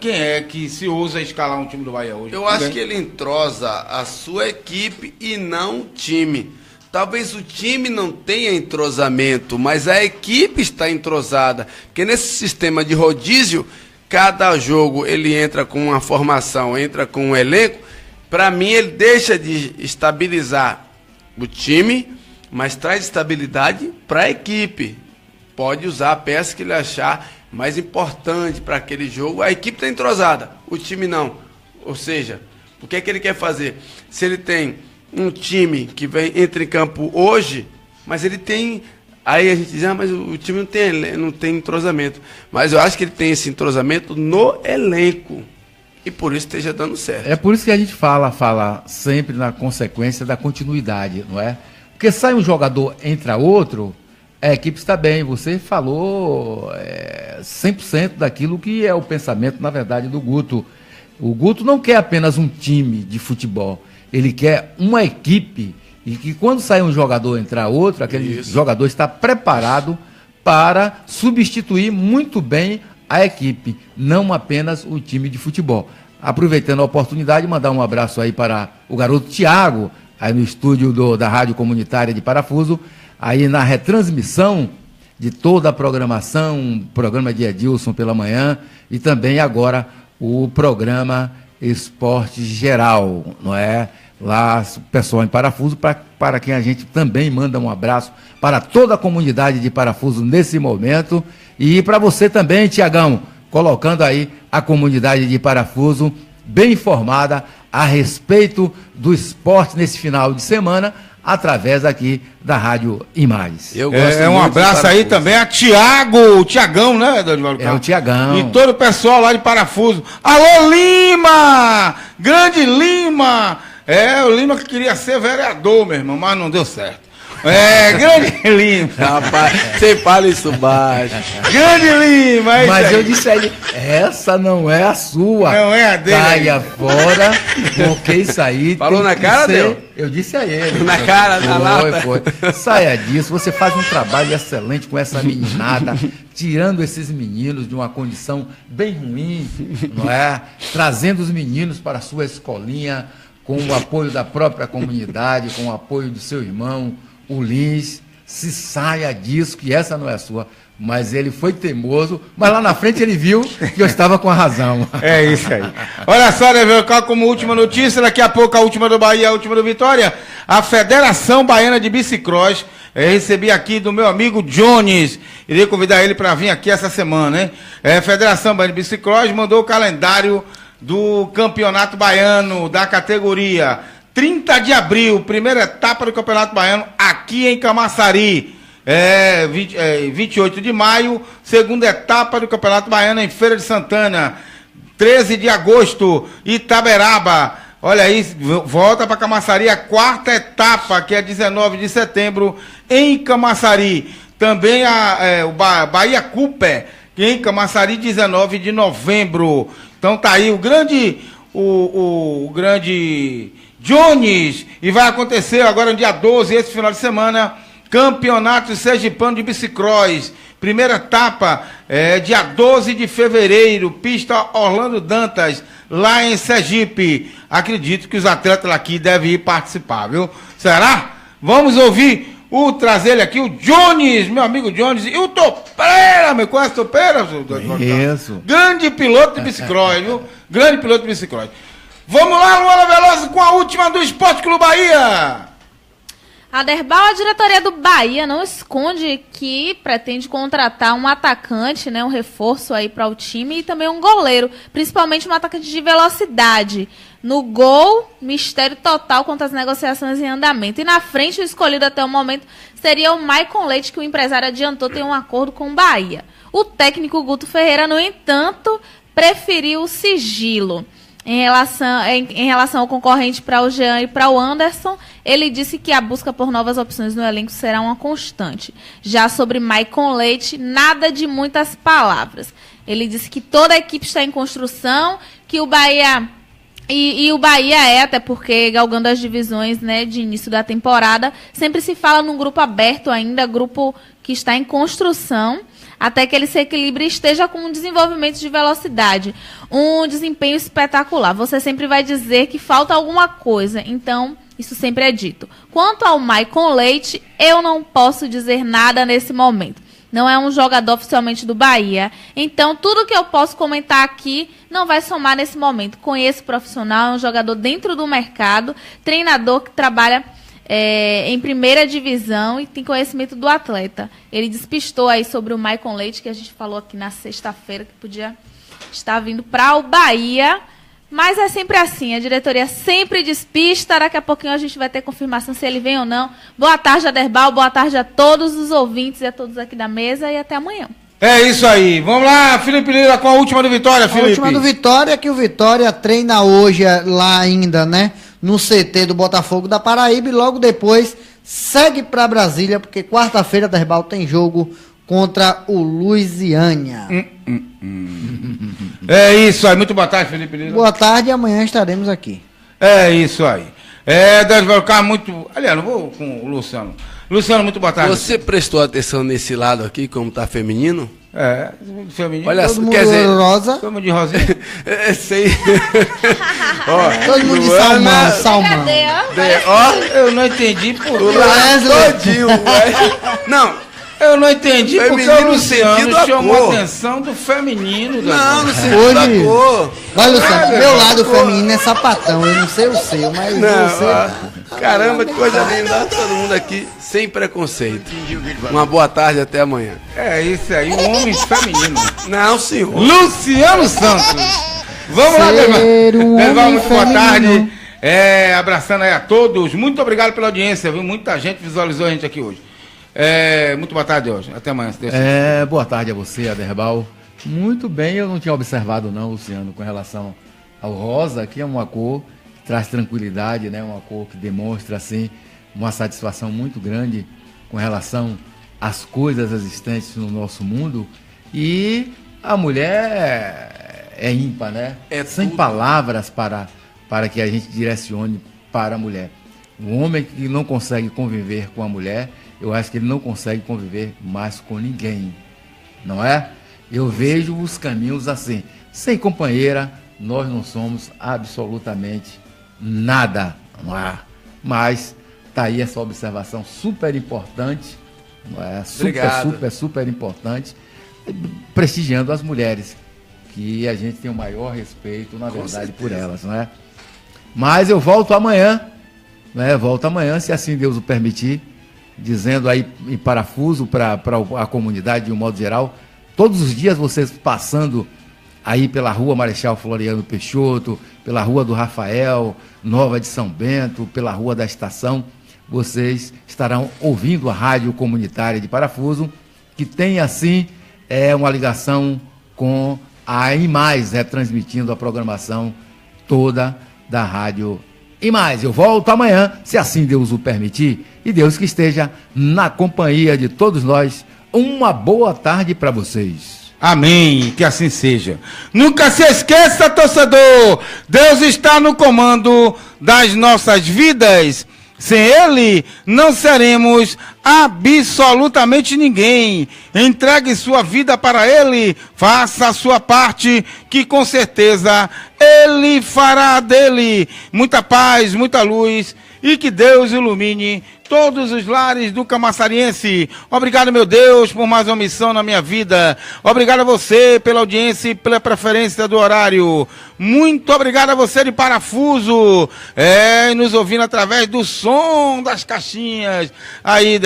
Quem é que se usa escalar um time do Bahia hoje?
Eu acho que ele entrosa a sua equipe e não o time. Talvez o time não tenha entrosamento, mas a equipe está entrosada. Porque nesse sistema de rodízio, cada jogo ele entra com uma formação, entra com um elenco. Para mim, ele deixa de estabilizar o time, mas traz estabilidade para a equipe. Pode usar a peça que ele achar mais importante para aquele jogo. A equipe está entrosada, o time não. Ou seja, o que é que ele quer fazer? Se ele tem um time que entra em campo hoje, mas ele tem... Aí a gente diz, mas o time não tem entrosamento. Mas eu acho que ele tem esse entrosamento no elenco. E por isso esteja dando certo.
É por isso que a gente fala sempre na consequência da continuidade, não é? Porque sai um jogador, entra outro, a equipe está bem. Você falou 100% daquilo que é o pensamento, na verdade, do Guto. O Guto não quer apenas um time de futebol. Ele quer uma equipe e que quando sai um jogador, entrar outro, aquele jogador está preparado para substituir muito bem a equipe, não apenas o time de futebol. Aproveitando a oportunidade, mandar um abraço aí para o garoto Tiago, aí no estúdio da Rádio Comunitária de Parafuso, aí na retransmissão de toda a programação, programa de Edilson pela manhã e também agora o programa Esporte Geral, não é? Lá, o pessoal em Parafuso, para quem a gente também manda um abraço para toda a comunidade de Parafuso nesse momento. E para você também, Tiagão, colocando aí a comunidade de Parafuso bem informada a respeito do esporte nesse final de semana, através aqui da Rádio Imagens.
Eu gosto um abraço aí também a o Tiagão, né, Daniel?
É o Tiagão.
E todo o pessoal lá de Parafuso. Alô, Lima! Grande Lima! O Lima que queria ser vereador, meu irmão, mas não deu certo. Grande Lima.
Rapaz, você fala isso baixo.
Grande Lima,
mas eu disse a ele, essa não é a sua.
Não é a dele.
Caia fora, porque isso aí
falou na cara, Deu?
Eu disse a ele.
Na cara, na lata.
Foi. Saia disso, você faz um trabalho excelente com essa meninada, tirando esses meninos de uma condição bem ruim, não é? Trazendo os meninos para a sua escolinha, com o apoio da própria comunidade, com o apoio do seu irmão, o Lins. Se saia disso, que essa não é a sua. Mas ele foi teimoso, mas lá na frente ele viu que eu estava com a razão.
É isso aí. Olha só, Nevelcar, como última notícia, daqui a pouco a última do Bahia, a última do Vitória, a Federação Baiana de Bicicross, recebi aqui do meu amigo Jones, irei convidar ele para vir aqui essa semana, hein? Federação Baiana de Bicicross mandou o calendário do Campeonato Baiano, da categoria 30 de abril, primeira etapa do Campeonato Baiano, aqui em Camaçari. 28 de maio, segunda etapa do Campeonato Baiano em Feira de Santana. 13 de agosto, Itaberaba. Olha aí, volta para Camaçari a quarta etapa, que é 19 de setembro, em Camaçari. Também o Bahia Cooper, em Camaçari, 19 de novembro. Então tá aí o grande Jones, e vai acontecer agora no dia 12, esse final de semana, Campeonato Sergipano de Bicicross. Primeira etapa dia 12 de fevereiro, pista Orlando Dantas, lá em Sergipe. Acredito que os atletas aqui devem ir participar, viu? Será? Vamos ouvir trazer ele aqui, o Jones, meu amigo Jones, e o Topeira, me conhece Topeira?
Isso.
Grande piloto de bicicross, viu? Grande piloto de bicicross. Vamos lá, Luana Veloso, com a última do Esporte Clube Bahia.
Aderbal, a diretoria do Bahia não esconde que pretende contratar um atacante, né, um reforço aí para o time e também um goleiro, principalmente um atacante de velocidade. No gol, mistério total quanto às negociações em andamento. E na frente, o escolhido até o momento seria o Maicon Leite, que o empresário adiantou ter um acordo com o Bahia. O técnico Guto Ferreira, no entanto, preferiu o sigilo. Em relação ao concorrente para o Jean e para o Anderson, ele disse que a busca por novas opções no elenco será uma constante. Já sobre Maicon Leite, nada de muitas palavras. Ele disse que toda a equipe está em construção, que o Bahia... E o Bahia até porque, galgando as divisões, né, de início da temporada, sempre se fala num grupo aberto ainda, grupo que está em construção, até que ele se equilibre e esteja com um desenvolvimento de velocidade, um desempenho espetacular. Você sempre vai dizer que falta alguma coisa, então isso sempre é dito. Quanto ao Maicon Leite, eu não posso dizer nada nesse momento. Não é um jogador oficialmente do Bahia. Então, tudo que eu posso comentar aqui não vai somar nesse momento. Conheço o profissional, é um jogador dentro do mercado, treinador que trabalha em primeira divisão e tem conhecimento do atleta. Ele despistou aí sobre o Maicon Leite, que a gente falou aqui na sexta-feira, que podia estar vindo para o Bahia. Mas é sempre assim, a diretoria sempre despista, daqui a pouquinho a gente vai ter confirmação se ele vem ou não. Boa tarde, Aderbal, boa tarde a todos os ouvintes e a todos aqui da mesa e até amanhã.
É isso aí, vamos lá, Felipe Lira, com a última do Vitória, Felipe.
A última do Vitória, que o Vitória treina hoje lá ainda, né, no CT do Botafogo da Paraíba e logo depois segue para Brasília, porque quarta-feira, Aderbal, tem jogo contra o Luisiânia.
É isso aí, muito boa tarde, Felipe Lira.
Boa tarde e amanhã estaremos aqui.
É isso aí. Desvaldo Carlos, muito... Aliás, não vou com o Luciano. Luciano, muito boa tarde.
Você prestou atenção nesse lado aqui, como tá feminino?
Feminino.
Olha,
Todo mundo
quer dizer...
rosa.
Todo mundo de rosinha.
Sei.
Todo mundo de salmão.
Eu não entendi por
O
quê.
lado todinho, ué. Não.
Eu não entendi porque
Feminino
o
no sentido
Luciano
da
chamou
cor.
a atenção do feminino.
Não, no
Hoje-
sentido da cor.
Olha, Luciano, meu lado feminino é sapatão, eu não sei o seu, mas
Não,
você...
ó, caramba, que coisa linda. Todo mundo aqui sem preconceito. Uma boa tarde, até amanhã.
É isso aí, um homem feminino.
Não, senhor.
Luciano Santos. Vamos lá,
Ser um
Deval,
homem
muito boa
feminino.
tarde. Abraçando aí a todos. Muito obrigado pela audiência, viu? Muita gente visualizou a gente aqui hoje. Muito boa tarde hoje. Até amanhã, se Deus quiser.
Boa tarde a você, Aderbal. Muito bem, eu não tinha observado não, Luciano, com relação ao rosa, que é uma cor que traz tranquilidade, né? Uma cor que demonstra, assim, uma satisfação muito grande com relação às coisas existentes no nosso mundo. E a mulher é ímpar, né? Sem
tudo.
palavras para que a gente direcione para a mulher. O homem que não consegue conviver com a mulher, eu acho que ele não consegue conviver mais com ninguém, não é? Eu vejo os caminhos assim. Sem companheira, nós não somos absolutamente nada, não é? Mas tá aí essa observação super importante, não é?
Obrigado.
Super importante, prestigiando as mulheres, que a gente tem o maior respeito, na verdade, por elas, não é? Mas eu volto amanhã, né? Volto amanhã, se assim Deus o permitir, dizendo aí em parafuso para a comunidade de um modo geral, todos os dias vocês passando aí pela rua Marechal Floriano Peixoto, pela rua do Rafael, Nova de São Bento, pela rua da Estação, vocês estarão ouvindo a rádio comunitária de Parafuso, que tem assim uma ligação com a IMAIS, retransmitindo a programação toda da rádio IMAIS. Eu volto amanhã, se assim Deus o permitir, e Deus que esteja na companhia de todos nós. Uma boa tarde para vocês.
Amém, que assim seja. Nunca se esqueça, torcedor, Deus está no comando das nossas vidas. Sem Ele, não seremos absolutamente ninguém. Entregue sua vida para Ele, faça a sua parte, que com certeza Ele fará dele. Muita paz, muita luz, e que Deus ilumine todos os lares do Camaçariense. Obrigado, meu Deus, por mais uma missão na minha vida. Obrigado a você pela audiência e pela preferência do horário. Muito obrigado a você de Parafuso, nos ouvindo através do som das caixinhas, aí,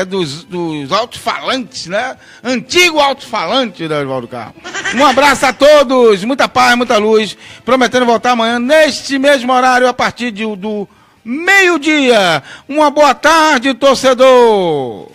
dos alto-falantes, né? Antigo alto-falante da Oswaldo Carlos. Um abraço a todos, muita paz, muita luz, prometendo voltar amanhã neste mesmo horário a partir do meio-dia. Uma boa tarde, torcedor.